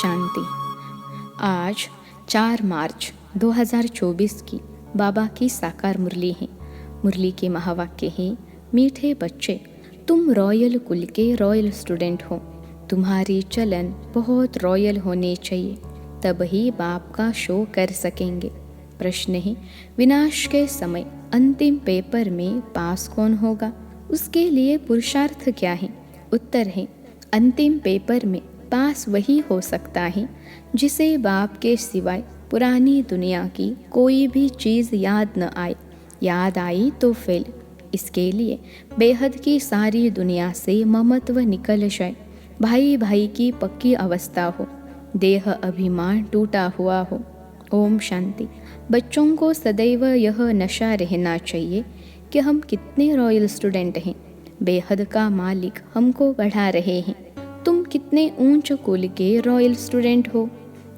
शांति। आज 4 मार्च 2024 की बाबा की साकार मुरली है। मुरली के महावाक्य है, मीठे बच्चे, तुम रॉयल कुल के रॉयल स्टूडेंट हो। तुम्हारी चलन बहुत रॉयल होने चाहिए, तब ही बाप का शो कर सकेंगे। प्रश्न है, विनाश के समय अंतिम पेपर में पास कौन होगा? उसके लिए पुरुषार्थ क्या है? उत्तर है, अंतिम पेपर में पास वही हो सकता है जिसे बाप के सिवाय पुरानी दुनिया की कोई भी चीज़ याद न आए। याद आई तो फेल। इसके लिए बेहद की सारी दुनिया से ममत्व निकल जाए, भाई भाई की पक्की अवस्था हो, देह अभिमान टूटा हुआ हो। ओम शांति। बच्चों को सदैव यह नशा रहना चाहिए कि हम कितने रॉयल स्टूडेंट हैं। बेहद का मालिक हमको बढ़ा रहे हैं। तुम कितने ऊंच कुल के रॉयल स्टूडेंट हो,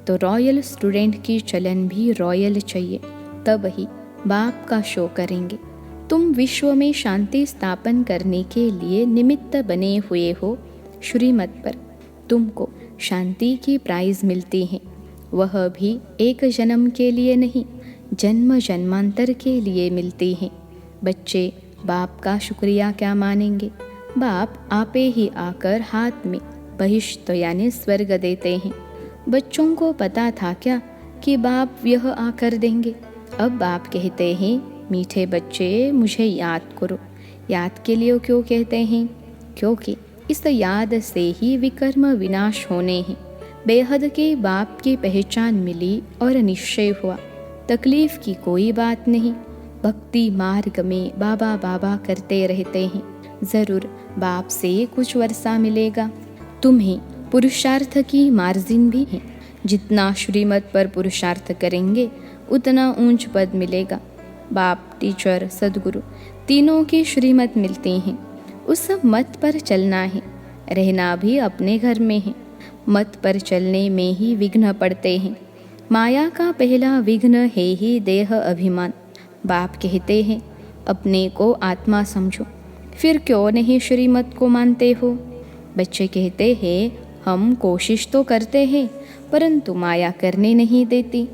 तो रॉयल स्टूडेंट की चलन भी रॉयल चाहिए, तब ही बाप का शो करेंगे। तुम विश्व में शांति स्थापन करने के लिए निमित्त बने हुए हो। श्रीमत पर तुमको शांति की प्राइज मिलती है, वह भी एक जन्म के लिए नहीं, जन्म जन्मांतर के लिए मिलती है। बच्चे बाप का शुक्रिया क्या मानेंगे? बाप आपे ही आकर हाथ में बहिष्ठ यानी स्वर्ग देते हैं। बच्चों को पता था क्या कि बाप यह आकर देंगे? अब बाप कहते हैं, मीठे बच्चे मुझे याद करो। याद के लिए क्यों कहते हैं? क्योंकि इस याद से ही विकर्म विनाश होने हैं। बेहद के बाप की पहचान मिली और निश्चय हुआ, तकलीफ की कोई बात नहीं। भक्ति मार्ग में बाबा बाबा करते रहते हैं, ज़रूर बाप से कुछ वर्षा मिलेगा। तुम्हें पुरुषार्थ की मार्जिन भी है। जितना श्रीमत पर पुरुषार्थ करेंगे उतना ऊंच पद मिलेगा। बाप, टीचर, सदगुरु तीनों की श्रीमत मिलती हैं। उस मत पर चलना है। रहना भी अपने घर में है। मत पर चलने में ही विघ्न पड़ते हैं। माया का पहला विघ्न है ही देह अभिमान। बाप कहते हैं, अपने को आत्मा समझो, फिर क्यों नहीं श्रीमत को मानते हो? बच्चे कहते हैं, हम कोशिश तो करते हैं परंतु माया करने नहीं देती।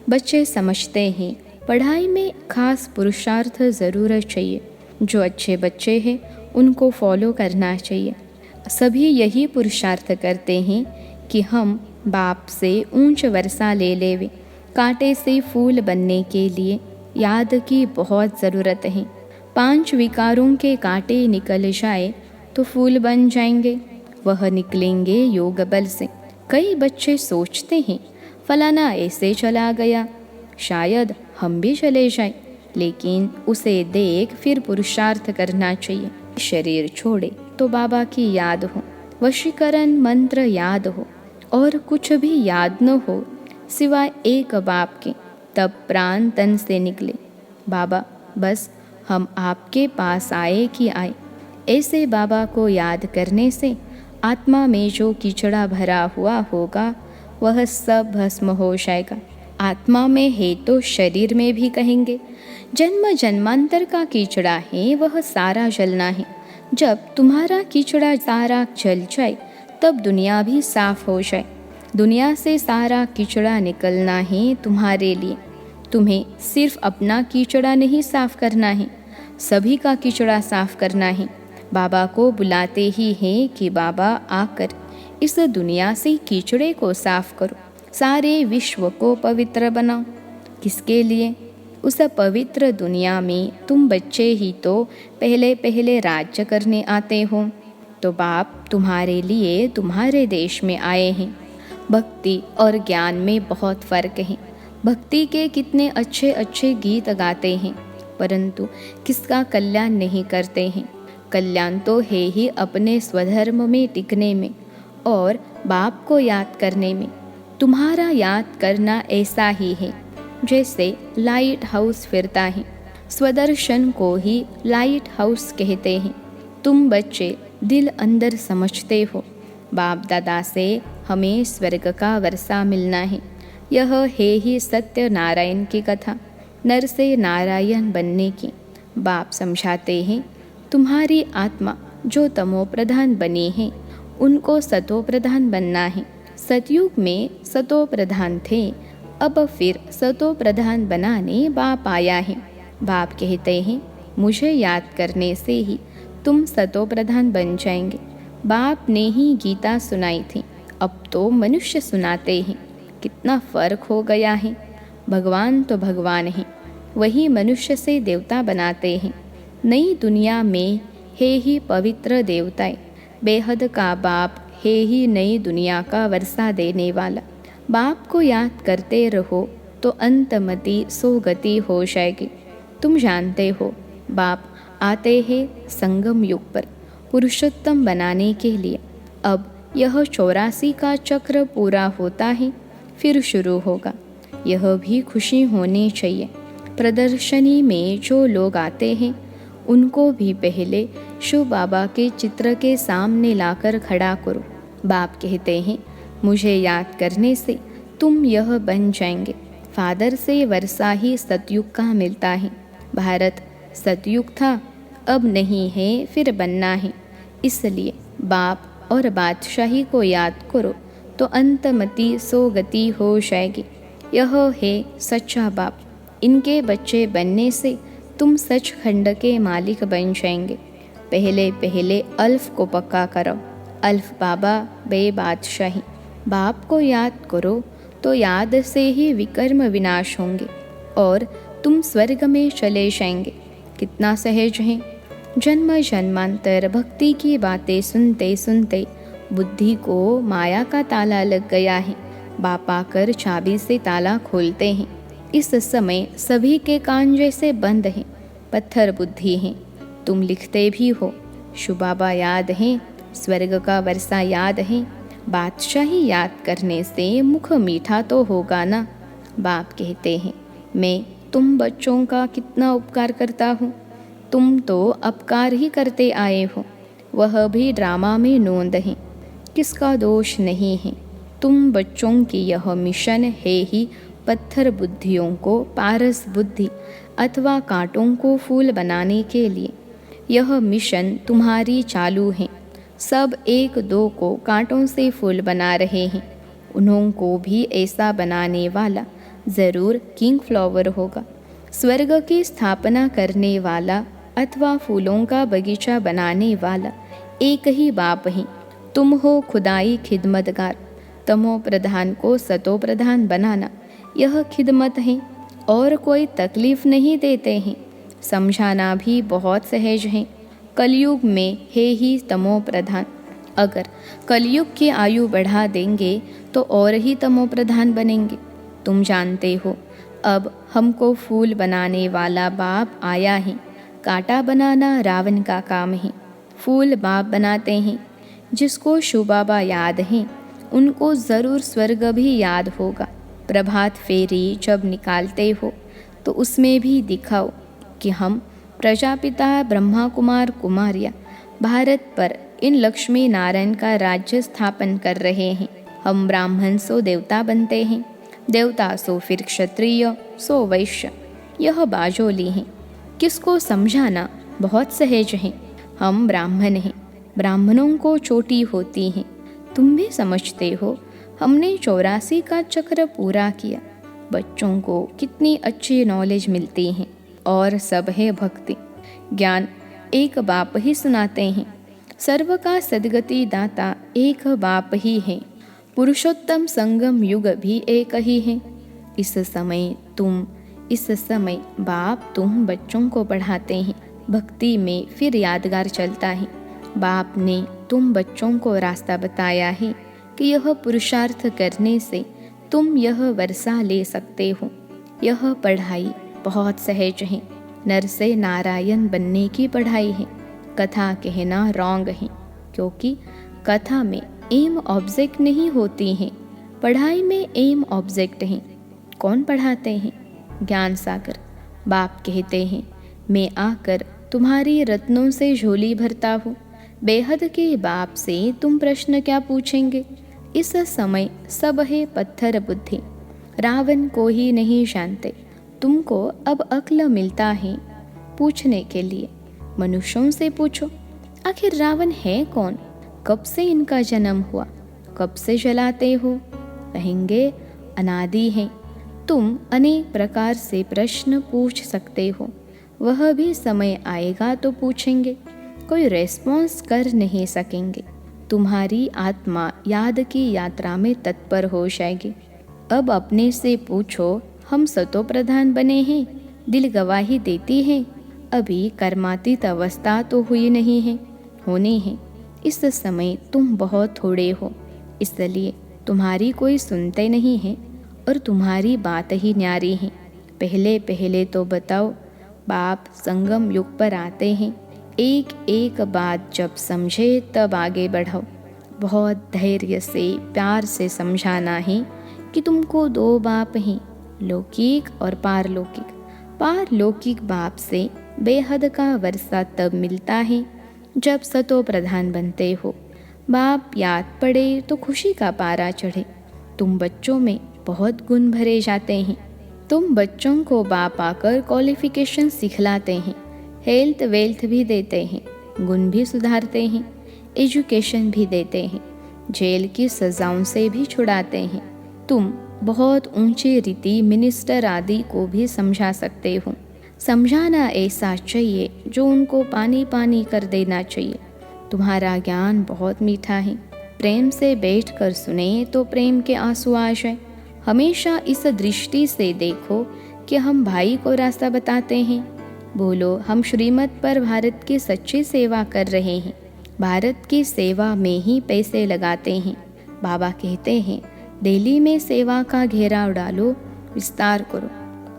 बच्चे समझते हैं, पढ़ाई में खास पुरुषार्थ ज़रूर चाहिए। जो अच्छे बच्चे हैं उनको फॉलो करना चाहिए। सभी यही पुरुषार्थ करते हैं कि हम बाप से ऊंच वर्षा ले लेवे। कांटे से फूल बनने के लिए याद की बहुत ज़रूरत है। 5 विकारों के कांटे निकल जाए तो फूल बन जाएंगे। वह निकलेंगे योग बल से। कई बच्चे सोचते हैं, फलाना ऐसे चला गया, शायद हम भी चले जाए, लेकिन उसे देख फिर पुरुषार्थ करना चाहिए। शरीर छोड़े तो बाबा की याद हो, वशीकरण मंत्र याद हो और कुछ भी याद न हो सिवाय एक बाप के, तब प्राण तन से निकले। बाबा, बस हम आपके पास आए कि आए। ऐसे बाबा को याद करने से आत्मा में जो कीचड़ा भरा हुआ होगा वह सब भस्म हो जाएगा। आत्मा में है तो शरीर में भी कहेंगे। जन्म जन्मांतर का कीचड़ा है, वह सारा जलना है। जब तुम्हारा कीचड़ा सारा जल जाए तब दुनिया भी साफ हो जाए। दुनिया से सारा कीचड़ा निकलना है तुम्हारे लिए। तुम्हें सिर्फ अपना कीचड़ा नहीं साफ करना है, सभी का कीचड़ा साफ करना है। बाबा को बुलाते ही हैं कि बाबा आकर इस दुनिया से कीचड़े को साफ करो, सारे विश्व को पवित्र बनाओ। किसके लिए? उस पवित्र दुनिया में तुम बच्चे ही तो पहले पहले राज्य करने आते हो। तो बाप तुम्हारे लिए तुम्हारे देश में आए हैं। भक्ति और ज्ञान में बहुत फ़र्क है। भक्ति के कितने अच्छे अच्छे गीत गाते हैं, परंतु किसका कल्याण नहीं करते हैं। कल्याण तो है ही अपने स्वधर्म में टिकने में और बाप को याद करने में। तुम्हारा याद करना ऐसा ही है जैसे लाइट हाउस फिरता है। स्वदर्शन को ही लाइट हाउस कहते हैं। तुम बच्चे दिल अंदर समझते हो, बाप दादा से हमें स्वर्ग का वर्षा मिलना है। यह है ही सत्य नारायण की कथा, नर से नारायण बनने की। बाप समझाते हैं, तुम्हारी आत्मा जो तमो प्रधान बनी है उनको सतो प्रधान बनना है। सतयुग में सतो प्रधान थे, अब फिर सतो प्रधान बनाने बाप आया है। बाप कहते हैं मुझे याद करने से ही तुम सतो प्रधान बन जाएंगे। बाप ने ही गीता सुनाई थी, अब तो मनुष्य सुनाते हैं। कितना फर्क हो गया है। भगवान तो भगवान है, वही मनुष्य से देवता बनाते हैं। नई दुनिया में है ही पवित्र देवताएं, बेहद का बाप है ही नई दुनिया का वर्षा देने वाला। बाप को याद करते रहो तो अंतमति सोगति हो जाएगी। तुम जानते हो बाप आते हैं संगम युग पर पुरुषोत्तम बनाने के लिए। अब यह 84 का चक्र पूरा होता है, फिर शुरू होगा। यह भी खुशी होनी चाहिए। प्रदर्शनी में जो लोग आते हैं उनको भी पहले शिव बाबा के चित्र के सामने लाकर खड़ा करो। बाप कहते हैं मुझे याद करने से तुम यह बन जाएंगे। फादर से वर्षा ही सतयुग का मिलता है। भारत सतयुग था, अब नहीं है, फिर बनना है। इसलिए बाप और बादशाही को याद करो तो अंतमति सोगति हो जाएगी। यह है सच्चा बाप। इनके बच्चे बनने से तुम सचखंड के मालिक बन जाएंगे। पहले पहले अल्फ को पक्का करो। अल्फ बाबा बे बादशाही। बाप को याद करो तो याद से ही विकर्म विनाश होंगे और तुम स्वर्ग में चले जाएंगे। कितना सहज है। जन्म जन्मांतर भक्ति की बातें सुनते सुनते बुद्धि को माया का ताला लग गया है। बाप आकर चाबी से ताला खोलते हैं। इस समय सभी के कान जैसे बंद हैं, पत्थर बुद्धि हैं। तुम लिखते भी हो, शिव बाबा याद हैं, स्वर्ग का वर्षा याद है। बादशाही याद करने से मुख मीठा तो होगा ना। बाप कहते हैं मैं तुम बच्चों का कितना उपकार करता हूँ। तुम तो अपकार ही करते आए हो, वह भी ड्रामा में नोंद है। किसका दोष नहीं है। तुम बच्चों की यह मिशन है ही पत्थर बुद्धियों को पारस बुद्धि अथवा कांटों को फूल बनाने के लिए। यह मिशन तुम्हारी चालू है। सब एक दो को कांटों से फूल बना रहे हैं। उन्हों को भी ऐसा बनाने वाला ज़रूर किंग फ्लावर होगा। स्वर्ग की स्थापना करने वाला अथवा फूलों का बगीचा बनाने वाला एक ही बाप है। तुम हो खुदाई खिदमतगार। तमो प्रधान को सतो प्रधान बनाना यह खिदमत है और कोई तकलीफ नहीं देते हैं। समझाना भी बहुत सहज है। कलयुग में है ही तमो प्रधान। अगर कलयुग की आयु बढ़ा देंगे तो और ही तमो प्रधान बनेंगे। तुम जानते हो अब हमको फूल बनाने वाला बाप आया है। कांटा बनाना रावण का काम है, फूल बाप बनाते हैं। जिसको शिव बाबा याद हैं उनको ज़रूर स्वर्ग भी याद होगा। प्रभात फेरी जब निकालते हो तो उसमें भी दिखाओ कि हम प्रजापिता ब्रह्मा कुमार कुमारियाँ भारत पर इन लक्ष्मी नारायण का राज्य स्थापन कर रहे हैं। हम ब्राह्मण सो देवता बनते हैं, देवता सो फिर क्षत्रिय सो वैश्य। यह बाजोली हैं। किसको समझाना बहुत सहज है। हम ब्राह्मण हैं, ब्राह्मणों को चोटी होती है। तुम भी समझते हो हमने 84 का चक्र पूरा किया। बच्चों को कितनी अच्छी नॉलेज मिलती है और सब है भक्ति ज्ञान। एक बाप ही सुनाते हैं। सर्व का सद्गति दाता एक बाप ही है। पुरुषोत्तम संगम युग भी एक ही है। इस समय बाप तुम बच्चों को पढ़ाते हैं। भक्ति में फिर यादगार चलता है। बाप ने तुम बच्चों को रास्ता बताया है कि यह पुरुषार्थ करने से तुम यह वर्षा ले सकते हो। यह पढ़ाई बहुत सहज है। नर से नारायण बनने की पढ़ाई है। कथा कहना रॉन्ग है, क्योंकि कथा में एम ऑब्जेक्ट नहीं होती है, पढ़ाई में एम ऑब्जेक्ट है। कौन पढ़ाते हैं? ज्ञान सागर बाप कहते हैं मैं आकर तुम्हारी रत्नों से झोली भरता हूँ। बेहद के बाप से तुम प्रश्न क्या पूछेंगे? इस समय सब है पत्थर बुद्धि, रावण को ही नहीं जानते। तुमको अब अक्ल मिलता है पूछने के लिए। मनुष्यों से पूछो आखिर रावण है कौन, कब से इनका जन्म हुआ, कब से जलाते हो? कहेंगे अनादि है। तुम अनेक प्रकार से प्रश्न पूछ सकते हो, वह भी समय आएगा तो पूछेंगे, कोई रेस्पॉन्स कर नहीं सकेंगे। तुम्हारी आत्मा याद की यात्रा में तत्पर हो जाएगी। अब अपने से पूछो, हम सतो प्रधान बने हैं, दिल गवाही देती है, अभी कर्मातीत अवस्था तो हुई नहीं है, होनी है। इस समय तुम बहुत थोड़े हो, इसलिए तुम्हारी कोई सुनते नहीं है और तुम्हारी बात ही न्यारी है। पहले पहले तो बताओ, बाप संगम युग पर आते हैं, एक एक बात जब समझे तब आगे बढ़ाओ। बहुत धैर्य से प्यार से समझाना है कि तुमको दो बाप हैं, लौकिक और पारलौकिक। पारलौकिक बाप से बेहद का वर्षा तब मिलता है जब सतो प्रधान बनते हो। बाप याद पड़े तो खुशी का पारा चढ़े। तुम बच्चों में बहुत गुण भरे जाते हैं। तुम बच्चों को बाप आकर क्वालिफिकेशन सिखलाते हैं, हेल्थ वेल्थ भी देते हैं, गुण भी सुधारते हैं, एजुकेशन भी देते हैं, जेल की सजाओं से भी छुड़ाते हैं। तुम बहुत ऊंचे रीति मिनिस्टर आदि को भी समझा सकते हो। समझाना ऐसा चाहिए जो उनको पानी पानी कर देना चाहिए। तुम्हारा ज्ञान बहुत मीठा है, प्रेम से बैठकर सुने तो प्रेम के आंसू आ जाए। हमेशा इस दृष्टि से देखो कि हम भाई को रास्ता बताते हैं। बोलो, हम श्रीमत पर भारत की सच्ची सेवा कर रहे हैं, भारत की सेवा में ही पैसे लगाते हैं। बाबा कहते हैं, दिल्ली में सेवा का घेराव डालो, विस्तार करो,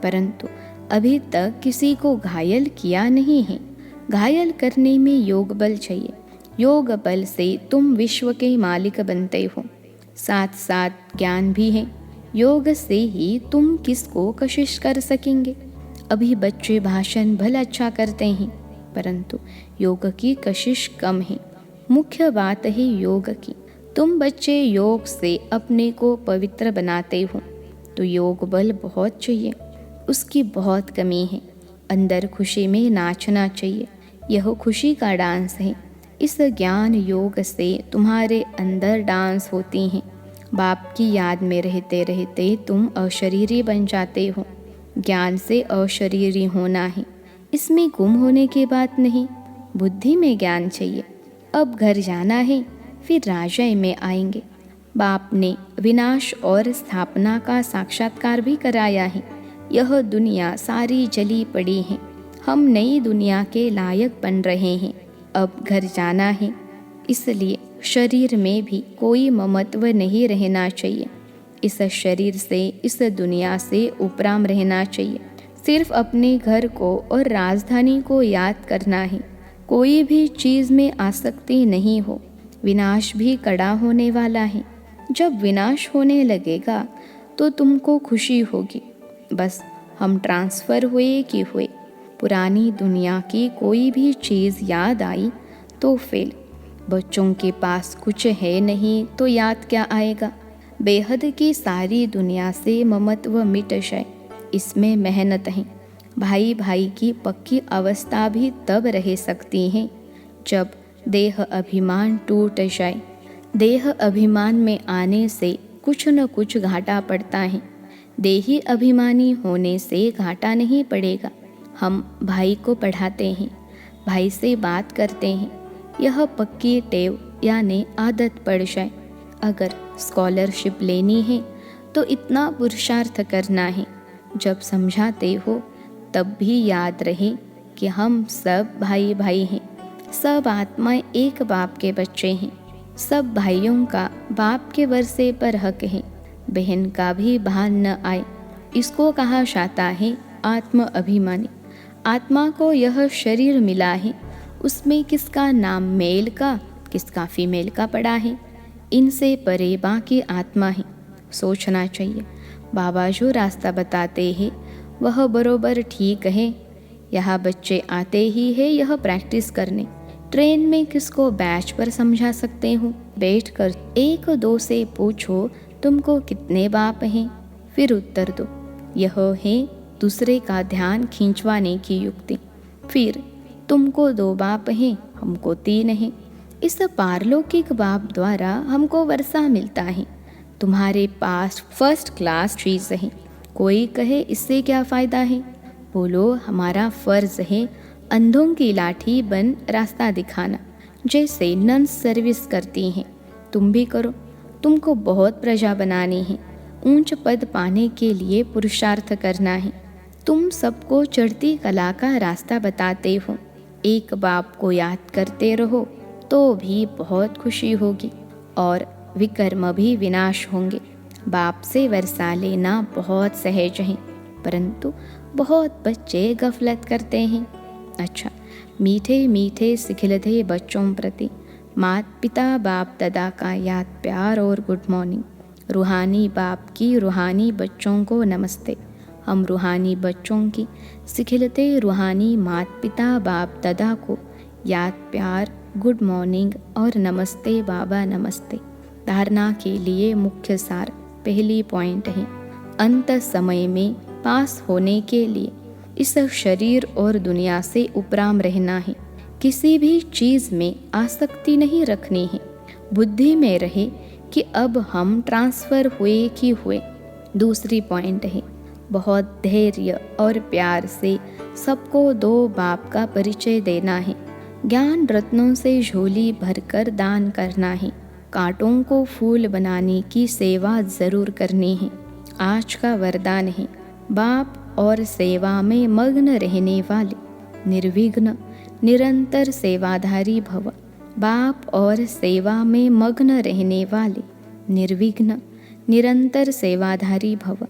परंतु अभी तक किसी को घायल किया नहीं है। घायल करने में योग बल चाहिए। योग बल से तुम विश्व के मालिक बनते हो, साथ साथ ज्ञान भी है। योग से ही तुम किसको कशिश कर सकेंगे। अभी बच्चे भाषण भला अच्छा करते हैं, परंतु योग की कशिश कम है। मुख्य बात है योग की। तुम बच्चे योग से अपने को पवित्र बनाते हो, तो योग बल बहुत चाहिए, उसकी बहुत कमी है। अंदर खुशी में नाचना चाहिए, यह खुशी का डांस है। इस ज्ञान योग से तुम्हारे अंदर डांस होती हैं। बाप की याद में रहते रहते तुम अशरीरी बन जाते हो। ज्ञान से अशरीरी होना है, इसमें गुम होने की बात नहीं। बुद्धि में ज्ञान चाहिए। अब घर जाना है, फिर राजय में आएंगे। बाप ने विनाश और स्थापना का साक्षात्कार भी कराया है। यह दुनिया सारी जली पड़ी है, हम नई दुनिया के लायक बन रहे हैं। अब घर जाना है, इसलिए शरीर में भी कोई ममत्व नहीं रहना चाहिए। इस शरीर से, इस दुनिया से उपराम रहना चाहिए। सिर्फ अपने घर को और राजधानी को याद करना है। कोई भी चीज़ में आसक्ति नहीं हो। विनाश भी कड़ा होने वाला है। जब विनाश होने लगेगा तो तुमको खुशी होगी। बस हम ट्रांसफ़र हुए कि हुए। पुरानी दुनिया की कोई भी चीज़ याद आई तो फेल। बच्चों के पास कुछ है नहीं तो याद क्या आएगा। बेहद की सारी दुनिया से ममत्व मिट जाए, इसमें मेहनत है। भाई भाई की पक्की अवस्था भी तब रह सकती है जब देह अभिमान टूट जाए। देह अभिमान में आने से कुछ न कुछ घाटा पड़ता है। देही अभिमानी होने से घाटा नहीं पड़ेगा। हम भाई को पढ़ाते हैं, भाई से बात करते हैं, यह पक्की टेव यानी आदत पड़ जाए। अगर स्कॉलरशिप लेनी है तो इतना पुरुषार्थ करना है, जब समझाते हो तब भी याद रहे कि हम सब भाई भाई हैं। सब आत्माएं एक बाप के बच्चे हैं। सब भाइयों का बाप के वर्षे पर हक है। बहन का भी भान न आए, इसको कहा जाता है आत्म अभिमानी। आत्मा को यह शरीर मिला है, उसमें किसका नाम मेल का, किसका फीमेल का पड़ा है। इनसे परे बाकी आत्मा है। सोचना चाहिए, बाबा जो रास्ता बताते हैं वह बरोबर ठीक है। यहाँ बच्चे आते ही है यह प्रैक्टिस करने। ट्रेन में किसको बैच पर समझा सकते हो। बैठकर एक दो से पूछो तुमको कितने बाप हैं, फिर उत्तर दो। यह है दूसरे का ध्यान खींचवाने की युक्ति। फिर तुमको दो बाप हैं, हमको तीन हैं। इस पारलौकिक बाप द्वारा हमको वर्षा मिलता है। तुम्हारे पास फर्स्ट क्लास चीज़ है, कोई कहे इससे क्या फ़ायदा है? बोलो हमारा फ़र्ज़ है अंधों की लाठी बन रास्ता दिखाना, जैसे नन्स सर्विस करती हैं तुम भी करो। तुमको बहुत प्रजा बनानी है, ऊंच पद पाने के लिए पुरुषार्थ करना है। तुम सबको चढ़ती कला का रास्ता बताते हो। एक बाप को याद करते रहो तो भी बहुत खुशी होगी और विकर्म भी विनाश होंगे। बाप से वर्षा लेना बहुत सहज है, परंतु बहुत बच्चे गफलत करते हैं। अच्छा, मीठे मीठे सिखिलते बच्चों प्रति माता पिता बाप दादा का याद प्यार और गुड मॉर्निंग। रूहानी बाप की रूहानी बच्चों को नमस्ते। हम रूहानी बच्चों की सिखिलते रूहानी माता पिता बाप दादा को याद प्यार, गुड मॉर्निंग और नमस्ते बाबा नमस्ते। धारणा के लिए मुख्य सार पहली पॉइंट है, अंत समय में पास होने के लिए इस शरीर और दुनिया से उपराम रहना है। किसी भी चीज़ में आसक्ति नहीं रखनी है। बुद्धि में रहे कि अब हम ट्रांसफ़र हुए कि हुए। दूसरी पॉइंट है, बहुत धैर्य और प्यार से सबको दो बाप का परिचय देना है। ज्ञान रत्नों से झोली भरकर दान करना है। कांटों को फूल बनाने की सेवा ज़रूर करनी है। आज का वरदान है, बाप और सेवा में मग्न रहने वाले निर्विघ्न निरंतर सेवाधारी भव। बाप और सेवा में मग्न रहने वाले निर्विघ्न निरंतर सेवाधारी भव।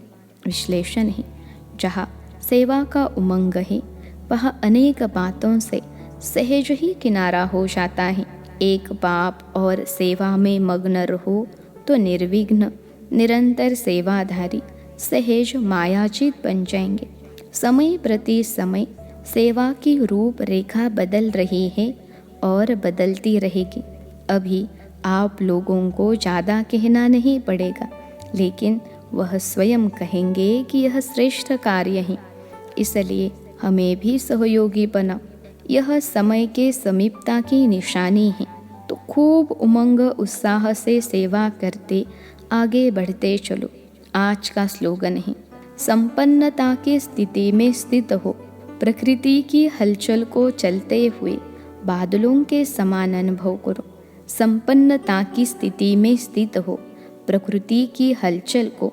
विश्लेषण है, जहाँ सेवा का उमंग है वह अनेक बातों से सहज ही किनारा हो जाता है। एक बाप और सेवा में मग्न रहो तो निर्विघ्न निरंतर सेवाधारी सहज मायाचित बन जाएंगे। समय प्रति समय सेवा की रूप रेखा बदल रही है और बदलती रहेगी। अभी आप लोगों को ज़्यादा कहना नहीं पड़ेगा, लेकिन वह स्वयं कहेंगे कि यह श्रेष्ठ कार्य है, इसलिए हमें भी सहयोगी बनाओ। यह समय के समीपता की निशानी है, तो खूब उमंग उत्साह से सेवा करते आगे बढ़ते चलो। आज का स्लोगन है, संपन्नता की स्थिति में स्थित हो, प्रकृति की हलचल को चलते हुए बादलों के समान अनुभव करो। संपन्नता की स्थिति में स्थित हो, प्रकृति की हलचल को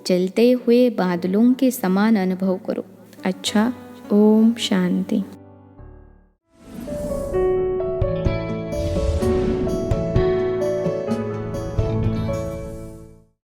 चलते हुए बादलों के समान अनुभव करो। अच्छा, ओम शांति।